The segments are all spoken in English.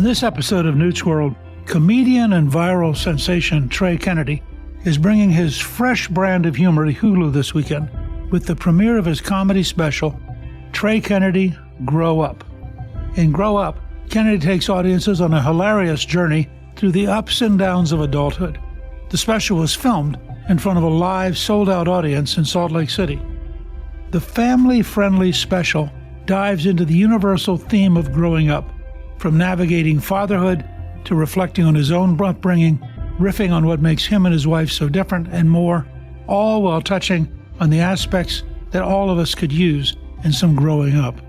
this episode of Newt's World, comedian and viral sensation Trey Kennedy is bringing his fresh brand of humor to Hulu this weekend with the premiere of his comedy special, Trey Kennedy, Grow Up. In Grow Up, Kennedy takes audiences on a hilarious journey through the ups and downs of adulthood. The special was filmed in front of a live, sold-out audience in Salt Lake City. The family-friendly special dives into the universal theme of growing up, from navigating fatherhood to reflecting on his own upbringing, riffing on what makes him and his wife so different, and more, all while touching on the aspects that all of us could use in some growing up.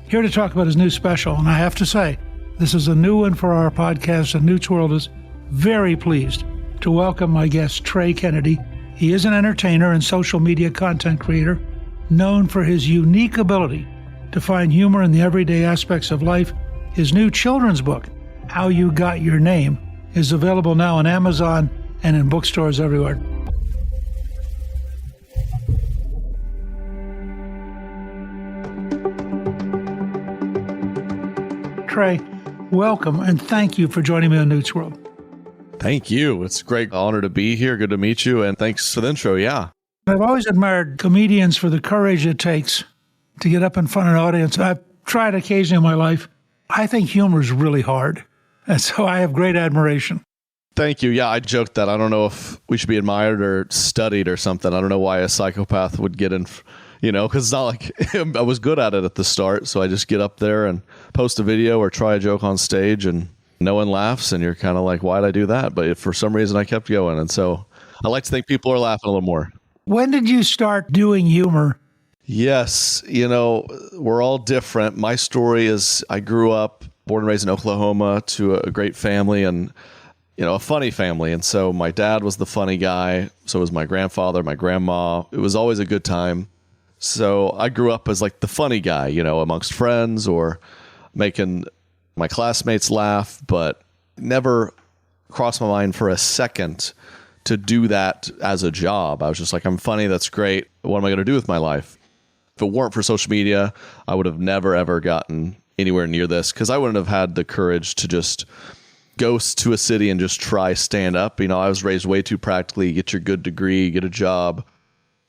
Here to talk about his new special, and I have to say, this is a new one for our podcast, and Newt's World is very pleased to welcome my guest, Trey Kennedy. He is an entertainer and social media content creator, known for his unique ability to find humor in the everyday aspects of life. His new children's book, How You Got Your Name, is available now on Amazon and in bookstores everywhere. Trey, welcome, and thank you for joining me on Newt's World. Thank you. It's a great honor to be here. Good to meet you, and thanks for the intro. Yeah. I've always admired comedians for the courage it takes to get up in front of an audience. I've tried occasionally in my life. I think humor is really hard, and so I have great admiration. Thank you. Yeah, I joked that I don't know if we should be admired or studied or something. I don't know why a psychopath would get in, because it's not like I was good at it at the start. So I just get up there and post a video or try a joke on stage and no one laughs. And you're kind of like, why'd I do that? But for some reason I kept going. And so I like to think people are laughing a little more. When did you start doing humor? Yes. We're all different. My story is I grew up, born and raised in Oklahoma, to a great family and, a funny family. And so my dad was the funny guy. So was my grandfather, my grandma. It was always a good time. So I grew up as like the funny guy, amongst friends or making my classmates laugh, but never crossed my mind for a second to do that as a job. I was just like, I'm funny. That's great. What am I going to do with my life? If it weren't for social media, I would have never, ever gotten anywhere near this because I wouldn't have had the courage to just go to a city and just try stand up. I was raised way too practically, get your good degree, get a job.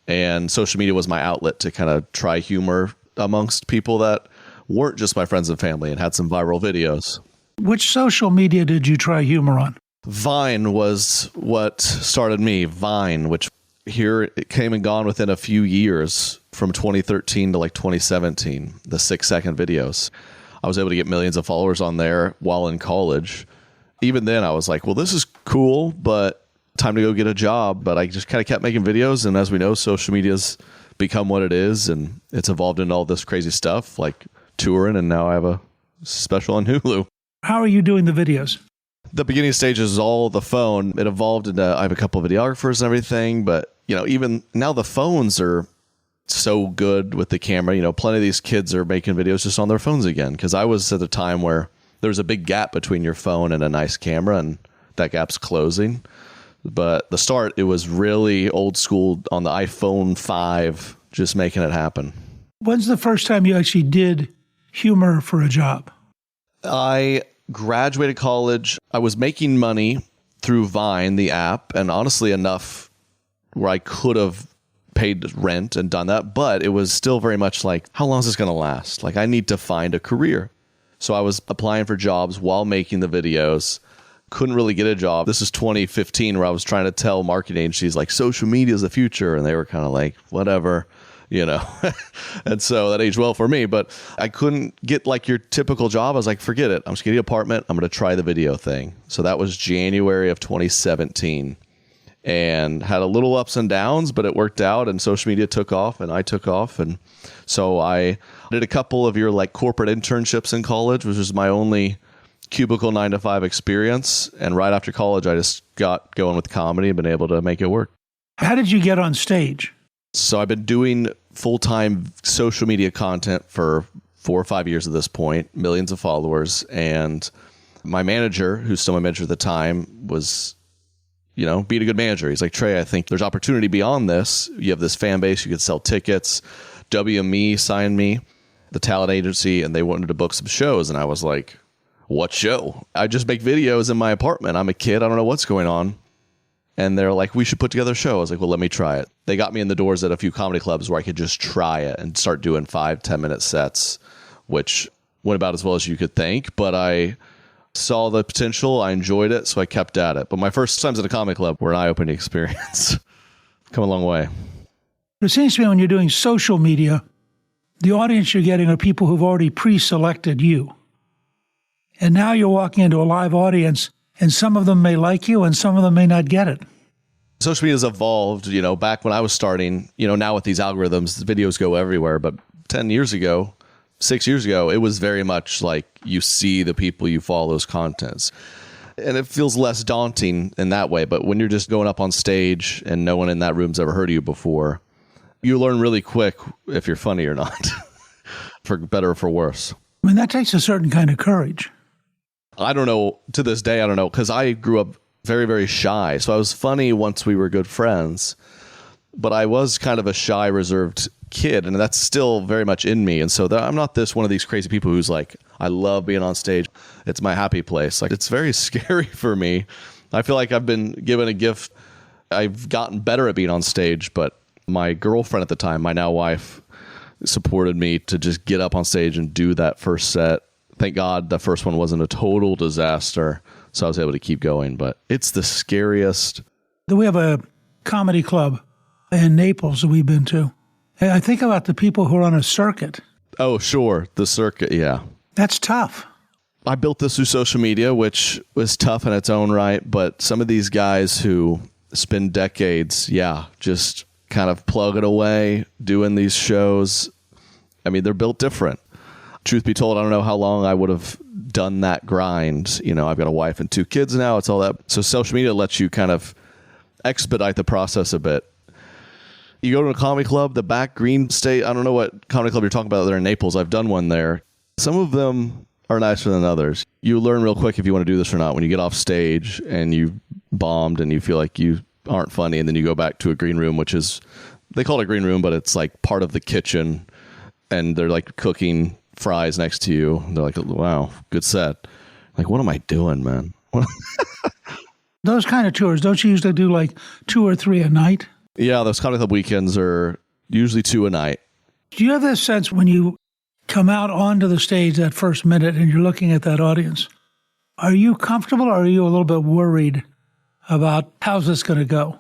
And social media was my outlet to kind of try humor amongst people that weren't just my friends and family and had some viral videos. Which social media did you try humor on? Vine was what started me. Vine, which here it came and gone within a few years from 2013 to like 2017, the 6-second videos. I was able to get millions of followers on there while in college. Even then I was like, well, this is cool, but time to go get a job. But I just kind of kept making videos. And as we know, social media's become what it is. And it's evolved into all this crazy stuff like touring. And now I have a special on Hulu. How are you doing the videos? The beginning stages is all the phone. It evolved into, I have a couple of videographers and everything. But, even now the phones are so good with the camera. Plenty of these kids are making videos just on their phones again. Because I was at a time where there was a big gap between your phone and a nice camera. And that gap's closing. But the start, it was really old school on the iPhone 5, just making it happen. When's the first time you actually did humor for a job? I graduated college. I was making money through Vine, the app, and honestly enough where I could have paid rent and done that. But it was still very much like, how long is this going to last? Like, I need to find a career. So I was applying for jobs while making the videos. Couldn't really get a job. This is 2015 where I was trying to tell marketing agencies like social media is the future. And they were kind of like, whatever, and so that aged well for me, but I couldn't get like your typical job. I was like, forget it. I'm just getting an apartment. I'm going to try the video thing. So that was January of 2017 and had a little ups and downs, but it worked out and social media took off and I took off. And so I did a couple of your like corporate internships in college, which was my only cubicle 9-to-5 experience. And right after college, I just got going with comedy and been able to make it work. How did you get on stage? So I've been doing full-time social media content for 4 or 5 years at this point, millions of followers. And my manager, who's still my manager at the time, was, being a good manager. He's like, Trey, I think there's opportunity beyond this. You have this fan base. You could sell tickets. WME signed me, the talent agency, and they wanted to book some shows. And I was like, what show? I just make videos in my apartment. I'm a kid. I don't know what's going on. And they're like, we should put together a show. I was like, well, let me try it. They got me in the doors at a few comedy clubs where I could just try it and start doing 5-10 minute sets, which went about as well as you could think. But I saw the potential. I enjoyed it. So I kept at it. But my first times at a comedy club were an eye-opening experience. Come a long way. It seems to me when you're doing social media, the audience you're getting are people who've already pre-selected you. And now you're walking into a live audience, and some of them may like you and some of them may not get it. Social media has evolved, back when I was starting, now with these algorithms, the videos go everywhere. But 10 years ago, 6 years ago, it was very much like you see the people you follow's contents. And it feels less daunting in that way. But when you're just going up on stage and no one in that room's ever heard of you before, you learn really quick if you're funny or not, for better or for worse. I mean, that takes a certain kind of courage. I don't know. To this day, I don't know, because I grew up very, very shy. So I was funny once we were good friends, but I was kind of a shy, reserved kid, and that's still very much in me. And so I'm not one of these crazy people who's like, I love being on stage. It's my happy place. Like, it's very scary for me. I feel like I've been given a gift. I've gotten better at being on stage, but my girlfriend at the time, my now wife, supported me to just get up on stage and do that first set. Thank God the first one wasn't a total disaster, so I was able to keep going. But it's the scariest. We have a comedy club in Naples that we've been to. And I think about the people who are on a circuit. Oh, sure. The circuit, yeah. That's tough. I built this through social media, which was tough in its own right. But some of these guys who spend decades, just kind of plugging away, doing these shows, I mean, they're built different. Truth be told, I don't know how long I would have done that grind. I've got a wife and 2 kids now. It's all that. So social media lets you kind of expedite the process a bit. You go to a comedy club, the back green state. I don't know what comedy club you're talking about there in Naples. I've done one there. Some of them are nicer than others. You learn real quick if you want to do this or not. When you get off stage and you bombed and you feel like you aren't funny, and then you go back to a green room, which is, they call it a green room, but it's like part of the kitchen, and they're like cooking fries next to you. They're like, wow, good set. Like, what am I doing, man? Those kind of tours, don't you usually do like 2 or 3 a night? Yeah, those comedy club weekends are usually 2 a night. Do you have this sense when you come out onto the stage that first minute and you're looking at that audience, are you comfortable or are you a little bit worried about how's this going to go?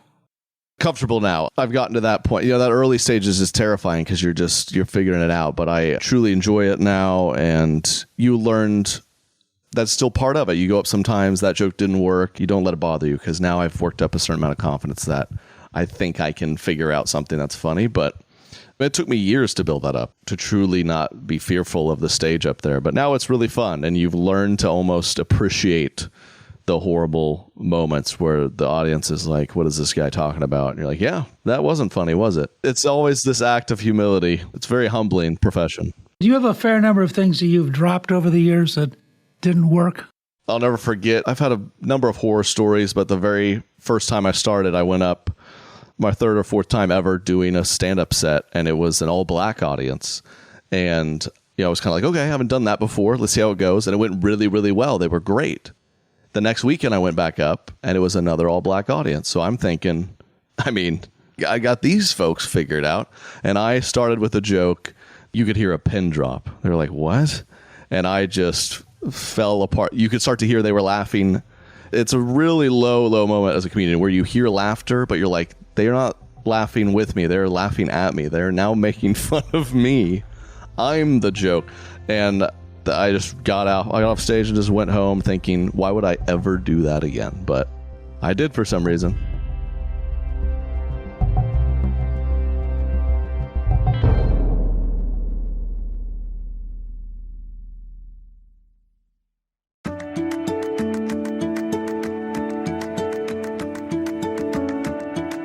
Comfortable now. I've gotten to that point. That early stages is terrifying because you're figuring it out, but I truly enjoy it now. And you learned that's still part of it. You go up sometimes, that joke didn't work. You don't let it bother you, because now I've worked up a certain amount of confidence that I think I can figure out something that's funny. But it took me years to build that up, to truly not be fearful of the stage up there. But now it's really fun, and you've learned to almost appreciate the horrible moments where the audience is like, what is this guy talking about? And you're like, yeah, that wasn't funny, was it? It's always this act of humility. It's a very humbling profession. Do you have a fair number of things that you've dropped over the years that didn't work? I'll never forget. I've had a number of horror stories, but the very first time I started, I went up my 3rd or 4th time ever doing a stand-up set, and it was an all-black audience. And I was kind of like, okay, I haven't done that before. Let's see how it goes. And it went really, really well. They were great. The next weekend I went back up, and it was another all-black audience. So I'm thinking, I got these folks figured out. And I started with a joke. You could hear a pin drop. They were like, what? And I just fell apart. You could start to hear they were laughing. It's a really low moment as a comedian where you hear laughter, but you're like, they're not laughing with me. They're laughing at me. They're now making fun of me. I'm the joke. And I just got off stage and just went home thinking, why would I ever do that again? But I did for some reason.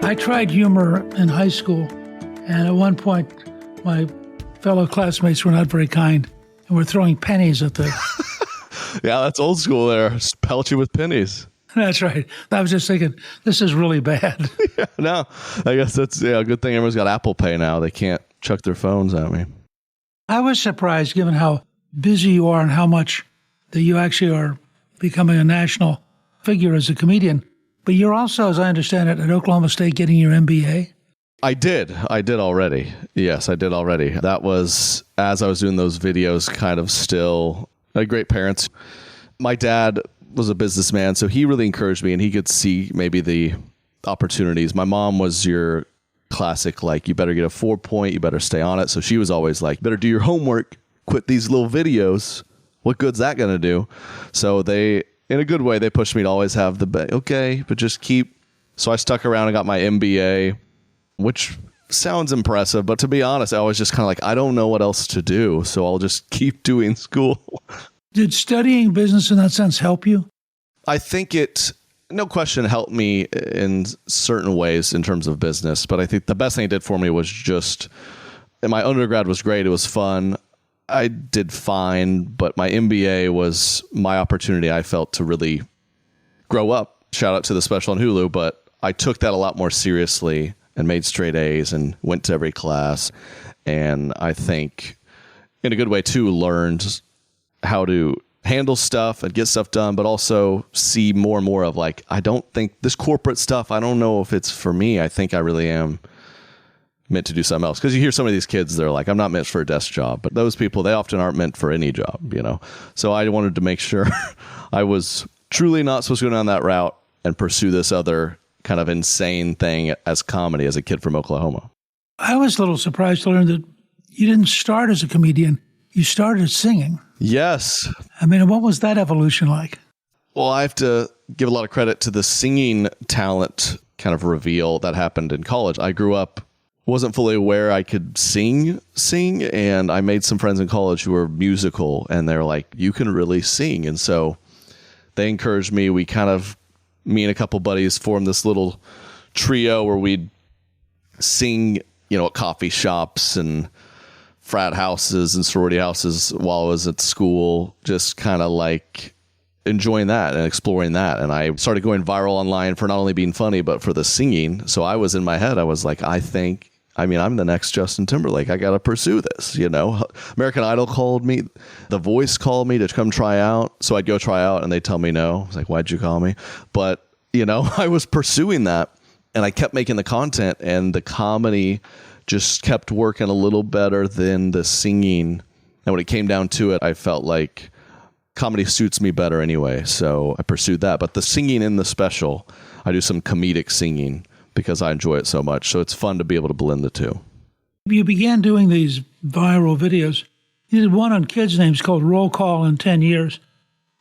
I tried humor in high school, and at one point, my fellow classmates were not very kind and were throwing pennies at the... Yeah, that's old school there. Just pelt you with pennies. That's right. I was just thinking, this is really bad. Yeah, no, I guess that's a good thing everyone's got Apple Pay now. They can't chuck their phones at me. I was surprised, given how busy you are and how much that you actually are becoming a national figure as a comedian. But you're also, as I understand it, at Oklahoma State getting your MBA. I did already. Yes, I did already. That was as I was doing those videos, kind of still. I had great parents. My dad was a businessman, so he really encouraged me, and he could see maybe the opportunities. My mom was your classic, like, you better get a 4.0, you better stay on it. So she was always like, better do your homework, quit these little videos. What good's that going to do? So they, in a good way, they pushed me to always have okay, but just keep. So I stuck around and got my MBA, which sounds impressive, but to be honest, I was just kind of like, I don't know what else to do, so I'll just keep doing school. Did studying business in that sense help you? I think it, no question, helped me in certain ways in terms of business, but I think the best thing it did for me was just, and my undergrad was great, it was fun, I did fine, but my MBA was my opportunity, I felt, to really grow up. Shout out to the special on Hulu, but I took that a lot more seriously and made straight A's and went to every class. And I think in a good way too, learned how to handle stuff and get stuff done, but also see more and more of like, I don't think this corporate stuff, I don't know if it's for me. I think I really am meant to do something else. Because you hear some of these kids, they're like, I'm not meant for a desk job. But those people, they often aren't meant for any job, you know? So I wanted to make sure I was truly not supposed to go down that route and pursue this other kind of insane thing as comedy as a kid from Oklahoma. I was a little surprised to learn that you didn't start as a comedian. You started singing. Yes. I mean, what was that evolution like? Well, I have to give a lot of credit to the singing talent kind of reveal that happened in college. I grew up, wasn't fully aware I could sing, and I made some friends in college who were musical, and they're like, you can really sing. And so they encouraged me. Me and a couple buddies formed this little trio where we'd sing, at coffee shops and frat houses and sorority houses while I was at school, just kind of like enjoying that and exploring that. And I started going viral online for not only being funny, but for the singing. So I was in my head, I was like, I'm the next Justin Timberlake. I got to pursue this, American Idol called me. The Voice called me to come try out. So I'd go try out and they'd tell me no. I was like, why'd you call me? But, I was pursuing that and I kept making the content, and the comedy just kept working a little better than the singing. And when it came down to it, I felt like comedy suits me better anyway. So I pursued that. But the singing in the special, I do some comedic singing because I enjoy it so much. So it's fun to be able to blend the two. You began doing these viral videos. You did one on kids' names called Roll Call in 10 Years,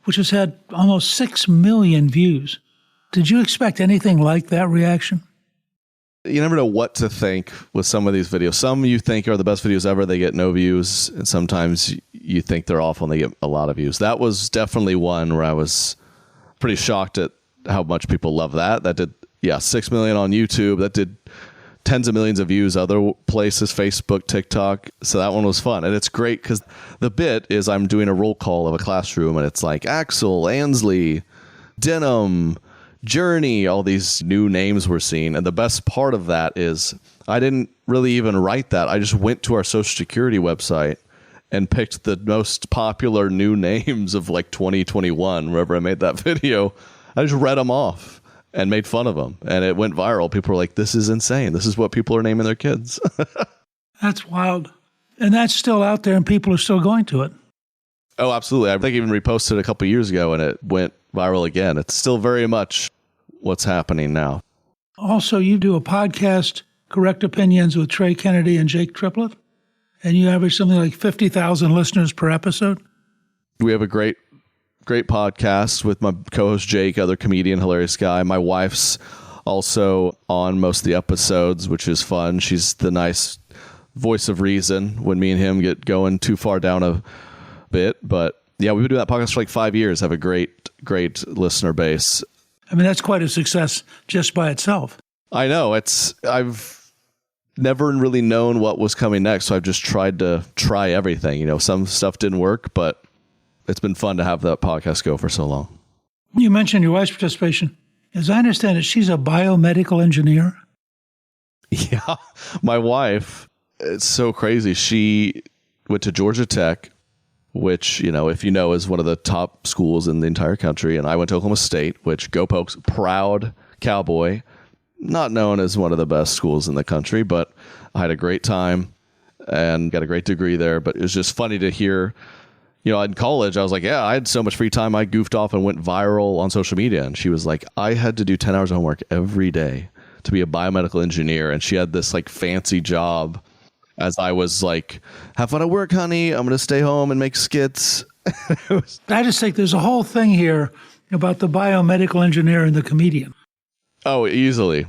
which has had almost 6 million views. Did you expect anything like that reaction? You never know what to think with some of these videos. Some you think are the best videos ever, they get no views. And sometimes you think they're awful and they get a lot of views. That was definitely one where I was pretty shocked at how much people love that. That did, 6 million on YouTube. That did tens of millions of views other places, Facebook, TikTok. So that one was fun. And it's great because the bit is I'm doing a roll call of a classroom, and it's like Axel, Ansley, Denham, Journey, all these new names we're seeing. And the best part of that is I didn't really even write that. I just went to our Social Security website and picked the most popular new names of like 2021, wherever I made that video. I just read them off and made fun of them. And it went viral. People were like, this is insane. This is what people are naming their kids. That's wild. And that's still out there and people are still going to it. Oh, absolutely. I think I even reposted a couple of years ago and it went viral again. It's still very much what's happening now. Also, you do a podcast, Correct Opinions with Trey Kennedy and Jake Triplett, and you average something like 50,000 listeners per episode. We have a great podcast with my co-host Jake, other comedian, hilarious guy. My wife's also on most of the episodes, which is fun. She's the nice voice of reason when me and him get going too far down a bit. But yeah, we've been doing that podcast for like 5 years, have a great listener base. I mean, that's quite a success just by itself. I know. I've never really known what was coming next, so I've just tried to try everything. Some stuff didn't work, but it's been fun to have that podcast go for so long. You mentioned your wife's participation. As I understand it, she's a biomedical engineer. Yeah, my wife, it's so crazy. She went to Georgia Tech, which, if you know, is one of the top schools in the entire country. And I went to Oklahoma State, which go Pokes, proud cowboy, not known as one of the best schools in the country, but I had a great time and got a great degree there. But it was just funny to hear, in college, I was like, yeah, I had so much free time. I goofed off and went viral on social media. And she was like, I had to do 10 hours of homework every day to be a biomedical engineer. And she had this like fancy job as I was like, have fun at work, honey. I'm going to stay home and make skits. I just think there's a whole thing here about the biomedical engineer and the comedian. Oh, easily.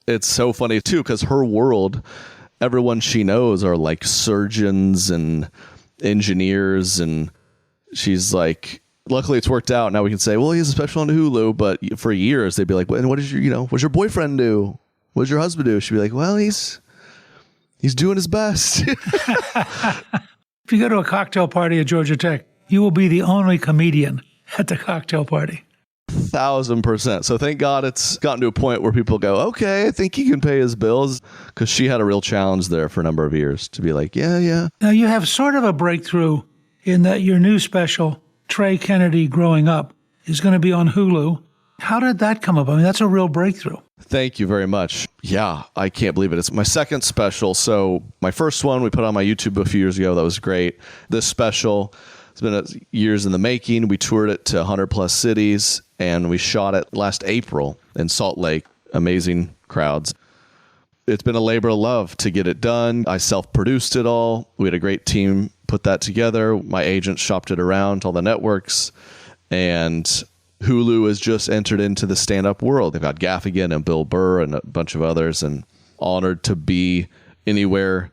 It's so funny too, because her world, everyone she knows are like surgeons and engineers. And she's like, luckily it's worked out. Now we can say, well, he's a special on Hulu. But for years, they'd be like, and what did what's your boyfriend do? What does your husband do? She'd be like, well, he's doing his best. If you go to a cocktail party at Georgia Tech, you will be the only comedian at the cocktail party. 1,000%. So thank God it's gotten to a point where people go, okay, I think he can pay his bills. Because she had a real challenge there for a number of years to be like, yeah. Now you have sort of a breakthrough in that your new special, Trey Kennedy Growing Up, is going to be on Hulu. How did that come up? I mean, that's a real breakthrough. Thank you very much. Yeah, I can't believe it. It's my second special. So my first one we put on my YouTube a few years ago. That was great. This special, it's been years in the making. We toured it to 100 plus cities and we shot it last April in Salt Lake. Amazing crowds. It's been a labor of love to get it done. I self-produced it all. We had a great team put that together. My agent shopped it around to all the networks, and Hulu has just entered into the stand-up world. They've got Gaffigan and Bill Burr and a bunch of others, and honored to be anywhere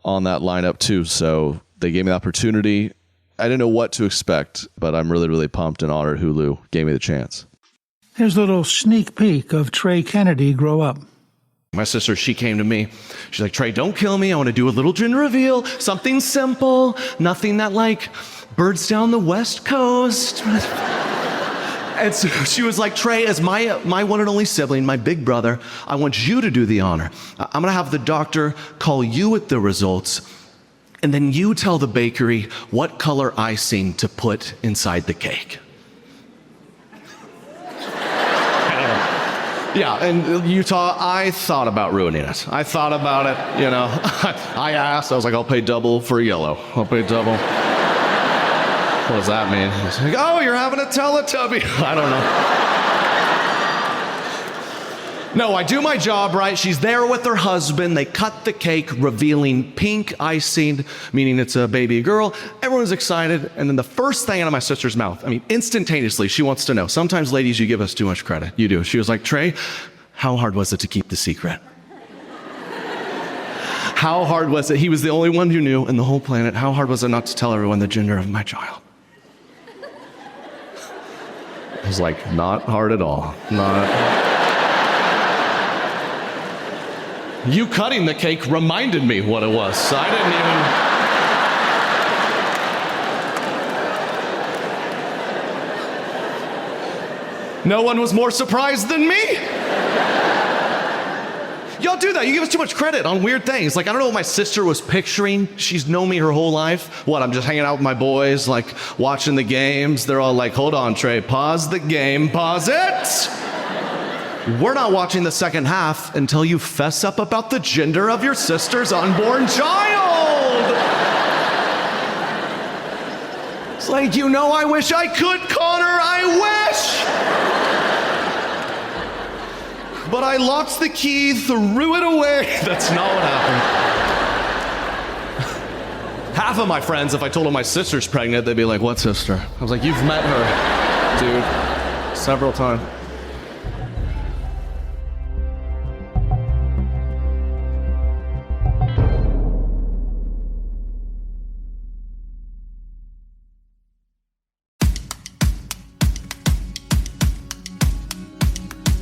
on that lineup too. So they gave me the opportunity. I didn't know what to expect, but I'm really, really pumped and honored Hulu gave me the chance. Here's a little sneak peek of Trey Kennedy Grow Up. My sister, she came to me. She's like, Trey, don't kill me. I want to do a little gender reveal. Something simple. Nothing that like birds down the West Coast. And so she was like, Trey, as my one and only sibling, my big brother, I want you to do the honor. I'm going to have the doctor call you at the results, and then you tell the bakery what color icing to put inside the cake. Yeah, and Utah, I thought about ruining it. I thought about it, I asked, I was like, I'll pay double for yellow. I'll pay double. What does that mean? He's like, oh, you're having a Teletubby. I don't know. No, I do my job right. She's there with her husband. They cut the cake, revealing pink icing, meaning it's a baby girl. Everyone's excited. And then the first thing out of my sister's mouth, instantaneously, she wants to know. Sometimes, ladies, you give us too much credit. You do. She was like, Trey, how hard was it to keep the secret? How hard was it? He was the only one who knew in the whole planet. How hard was it not to tell everyone the gender of my child? I was like, not hard at all. You cutting the cake reminded me what it was. So I didn't even... No one was more surprised than me. Y'all do that. You give us too much credit on weird things. Like, I don't know what my sister was picturing. She's known me her whole life. What, I'm just hanging out with my boys, like, watching the games. They're all like, hold on, Trey, pause the game, pause it. We're not watching the second half until you fess up about the gender of your sister's unborn child. It's like, I wish I could, Connor, I wish. But I locked the key, threw it away. That's not what happened. Half of my friends, if I told them my sister's pregnant, they'd be like, what sister? I was like, you've met her, dude, several times.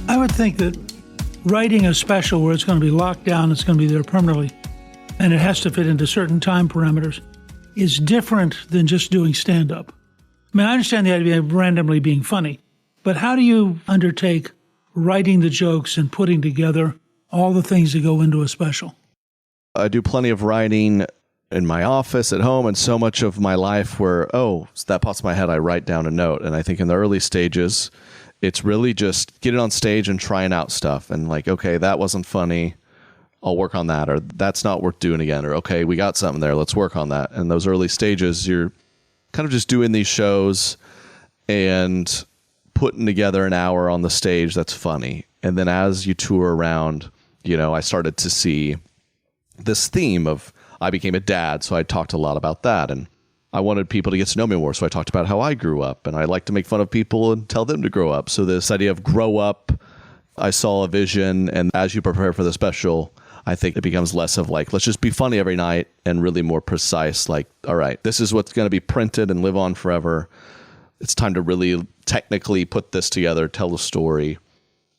I would think that writing a special where it's going to be locked down, it's going to be there permanently, and it has to fit into certain time parameters, is different than just doing stand-up. I understand the idea of randomly being funny, but how do you undertake writing the jokes and putting together all the things that go into a special? I do plenty of writing in my office at home, and so much of my life where, that pops in my head, I write down a note. And I think in the early stages, it's really just getting on stage and trying out stuff and like, okay, that wasn't funny. I'll work on that, or that's not worth doing again, or okay, we got something there, let's work on that. And those early stages, you're kind of just doing these shows and putting together an hour on the stage that's funny. And then as you tour around, I started to see this theme of, I became a dad, so I talked a lot about that. And I wanted people to get to know me more, so I talked about how I grew up. And I like to make fun of people and tell them to grow up. So this idea of grow up, I saw a vision. And as you prepare for the special, I think it becomes less of like, let's just be funny every night, and really more precise, like, all right, this is what's going to be printed and live on forever. It's time to really technically put this together, tell the story,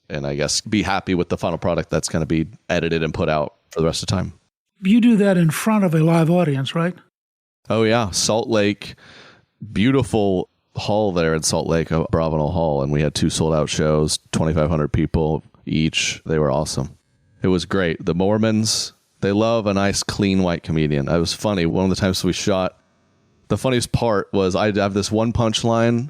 and I guess be happy with the final product that's going to be edited and put out for the rest of the time. You do that in front of a live audience, right? Oh, yeah. Salt Lake, beautiful hall there in Salt Lake, Bravenel Hall. And we had 2 sold out shows, 2,500 people each. They were awesome. It was great. The Mormons, they love a nice, clean, white comedian. It was funny. One of the times we shot, the funniest part was I'd have this one punchline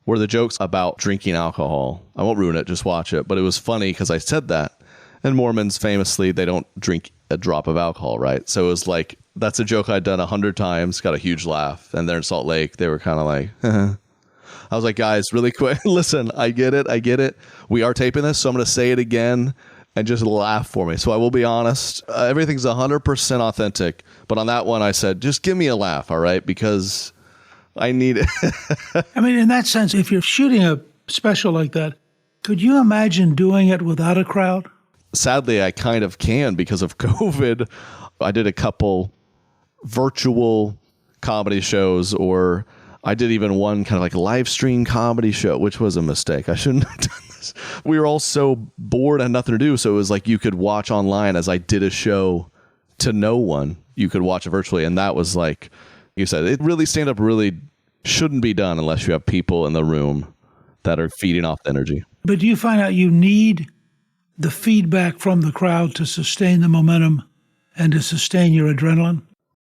where the joke's about drinking alcohol. I won't ruin it, just watch it. But it was funny because I said that. And Mormons, famously, they don't drink a drop of alcohol, right? So it was like, that's a joke I'd done 100 times, got a huge laugh. And there in Salt Lake, they were kind of like, I was like, guys, really quick, listen, I get it. We are taping this, so I'm going to say it again and just laugh for me. So I will be honest, everything's 100% authentic. But on that one, I said, just give me a laugh, all right? Because I need it. I mean, in that sense, if you're shooting a special like that, could you imagine doing it without a crowd? Sadly, I kind of can because of COVID. I did a couple virtual comedy shows, or I did even one kind of like live stream comedy show, which was a mistake. I shouldn't have done this. We were all so bored and nothing to do. So it was like you could watch online as I did a show to no one. You could watch it virtually. And that was like you said, it really stand-up really shouldn't be done unless you have people in the room that are feeding off the energy. But do you find out you need the feedback from the crowd to sustain the momentum and to sustain your adrenaline?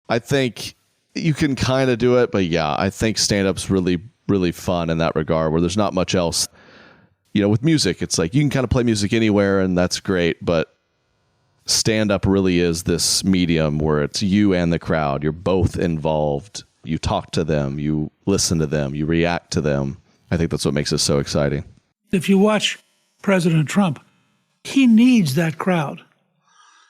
I think you can kind of do it, but yeah, I think stand-up's really, really fun in that regard where there's not much else. With music, it's like you can kind of play music anywhere and that's great, but stand-up really is this medium where it's you and the crowd. You're both involved. You talk to them, you listen to them, you react to them. I think that's what makes it so exciting. If you watch President Trump, he needs that crowd.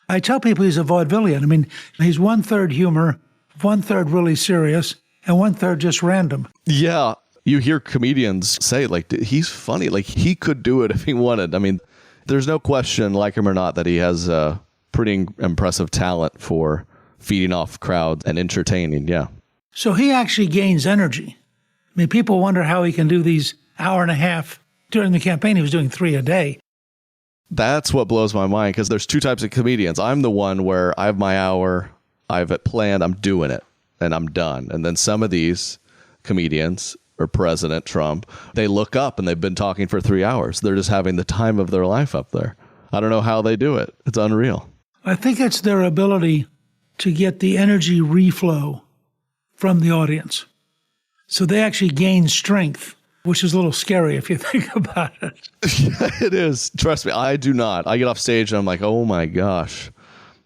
I tell people he's a vaudevillian. I mean, he's 1/3 humor, 1/3 really serious, and 1/3 just random. Yeah. You hear comedians say, like, he's funny. Like, he could do it if he wanted. I mean, there's no question, like him or not, that he has a pretty impressive talent for feeding off crowds and entertaining. Yeah. So he actually gains energy. I mean, people wonder how he can do these hour and a half. During the campaign, he was doing 3 a day. That's what blows my mind, because there's 2 types of comedians. I'm the one where I have my hour, I have it planned, I'm doing it, and I'm done. And then some of these comedians, or President Trump, they look up and they've been talking for 3 hours. They're just having the time of their life up there. I don't know how they do it. It's unreal. I think it's their ability to get the energy reflow from the audience. So they actually gain strength, which is a little scary if you think about it. It is. Trust me, I do not. I get off stage and I'm like, oh my gosh,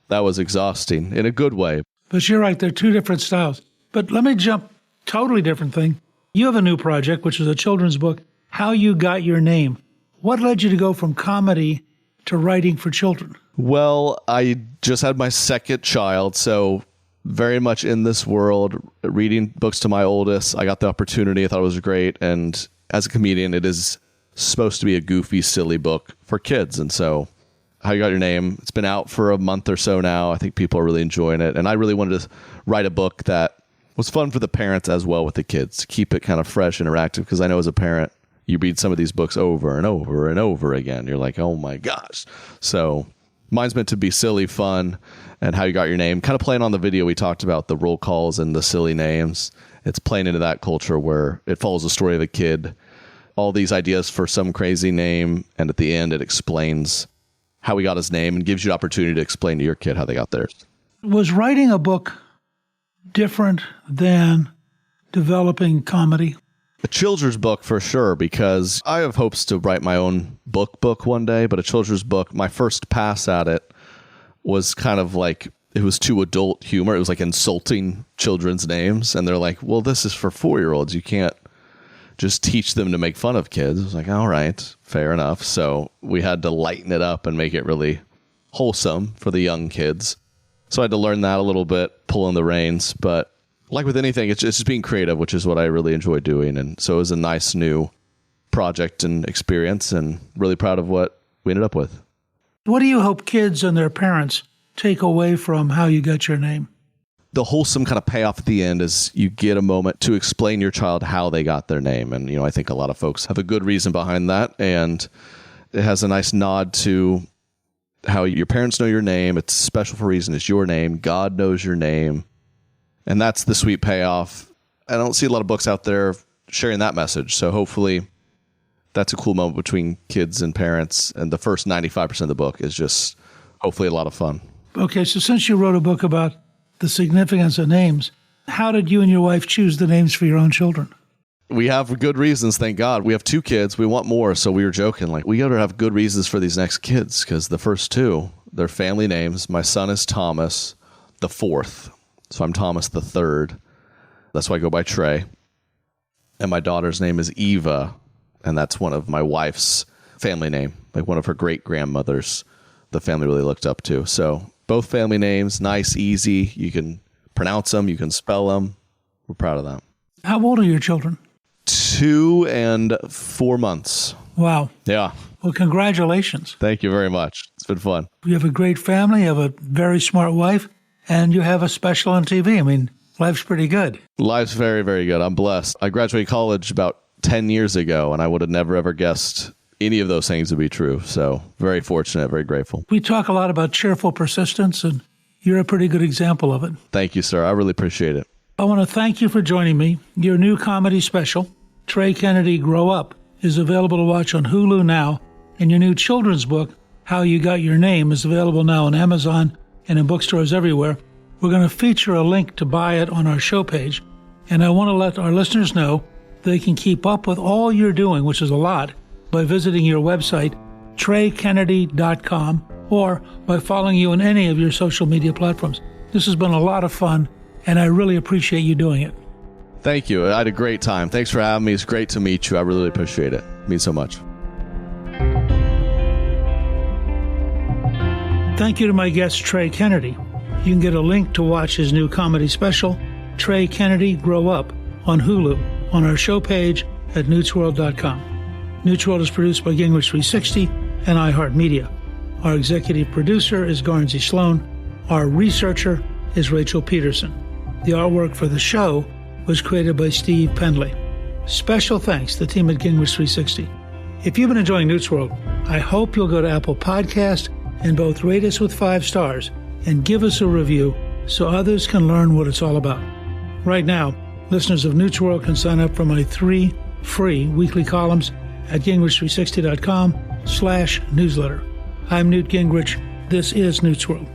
that was exhausting in a good way. But you're right, they're 2 different styles. But let me jump, totally different thing. You have a new project, which is a children's book, How You Got Your Name. What led you to go from comedy to writing for children? Well, I just had my 2nd child, so very much in this world, reading books to my oldest. I got the opportunity. I thought it was great. And as a comedian, it is supposed to be a goofy, silly book for kids. And so How You Got Your Name, it's been out for a month or so now. I think people are really enjoying it. And I really wanted to write a book that was fun for the parents as well with the kids, to keep it kind of fresh, interactive. Because I know as a parent, you read some of these books over and over and over again. You're like, oh my gosh. So mine's meant to be silly, fun, and How You Got Your Name. Kind of playing on the video we talked about, the roll calls and the silly names. It's playing into that culture where it follows the story of a kid, all these ideas for some crazy name, and at the end it explains how he got his name and gives you the opportunity to explain to your kid how they got theirs. Was writing a book different than developing comedy? A children's book for sure, because I have hopes to write my own book one day, but a children's book, my first pass at it was kind of like, it was too adult humor. It was like insulting children's names. And they're like, well, this is for 4-year-olds. You can't just teach them to make fun of kids. I was like, all right, fair enough. So we had to lighten it up and make it really wholesome for the young kids. So I had to learn that a little bit, pulling the reins. But like with anything, it's just being creative, which is what I really enjoy doing. And so it was a nice new project and experience, and really proud of what we ended up with. What do you hope kids and their parents take away from how you got your name? The wholesome kind of payoff at the end is you get a moment to explain your child how they got their name. And, I think a lot of folks have a good reason behind that. And it has a nice nod to how your parents know your name. It's special for a reason. It's your name. God knows your name. And that's the sweet payoff. I don't see a lot of books out there sharing that message. So hopefully that's a cool moment between kids and parents. And the first 95% of the book is just hopefully a lot of fun. Okay, so since you wrote a book about the significance of names, how did you and your wife choose the names for your own children? We have good reasons, thank God. We have 2 kids. We want more. So we were joking, like, we got to have good reasons for these next kids, because the first 2, they're family names. My son is Thomas, the 4th. So I'm Thomas the 3rd. That's why I go by Trey. And my daughter's name is Eva. And that's one of my wife's family name, like one of her great-grandmothers the family really looked up to. So both family names, nice, easy. You can pronounce them. You can spell them. We're proud of that. How old are your children? 2 and 4 months. Wow. Yeah. Well, congratulations. Thank you very much. It's been fun. You have a great family. You have a very smart wife. And you have a special on TV. I mean, life's pretty good. Life's very, very good. I'm blessed. I graduated college about 10 years ago, and I would have never, ever guessed any of those things to be true. So very fortunate, very grateful. We talk a lot about cheerful persistence, and you're a pretty good example of it. Thank you, sir. I really appreciate it. I want to thank you for joining me. Your new comedy special, Trey Kennedy, Grow Up, is available to watch on Hulu now, and your new children's book, How You Got Your Name, is available now on Amazon and in bookstores everywhere. We're going to feature a link to buy it on our show page, and I want to let our listeners know they can keep up with all you're doing, which is a lot, by visiting your website, TreyKennedy.com, or by following you on any of your social media platforms. This has been a lot of fun, and I really appreciate you doing it. Thank you. I had a great time. Thanks for having me. It's great to meet you. I really appreciate it. It means so much. Thank you to my guest, Trey Kennedy. You can get a link to watch his new comedy special, Trey Kennedy, Grow Up, on Hulu, on our show page at newtsworld.com. Newt's World is produced by Gingrich 360 and iHeartMedia. Our executive producer is Garnsey Sloan. Our researcher is Rachel Peterson. The artwork for the show was created by Steve Pendley. Special thanks to the team at Gingrich 360. If you've been enjoying Newt's World, I hope you'll go to Apple Podcast and both rate us with 5 stars and give us a review so others can learn what it's all about. Right now, listeners of Newt's World can sign up for my 3 free weekly columns at gingrich360.com/newsletter. I'm Newt Gingrich. This is Newt's World.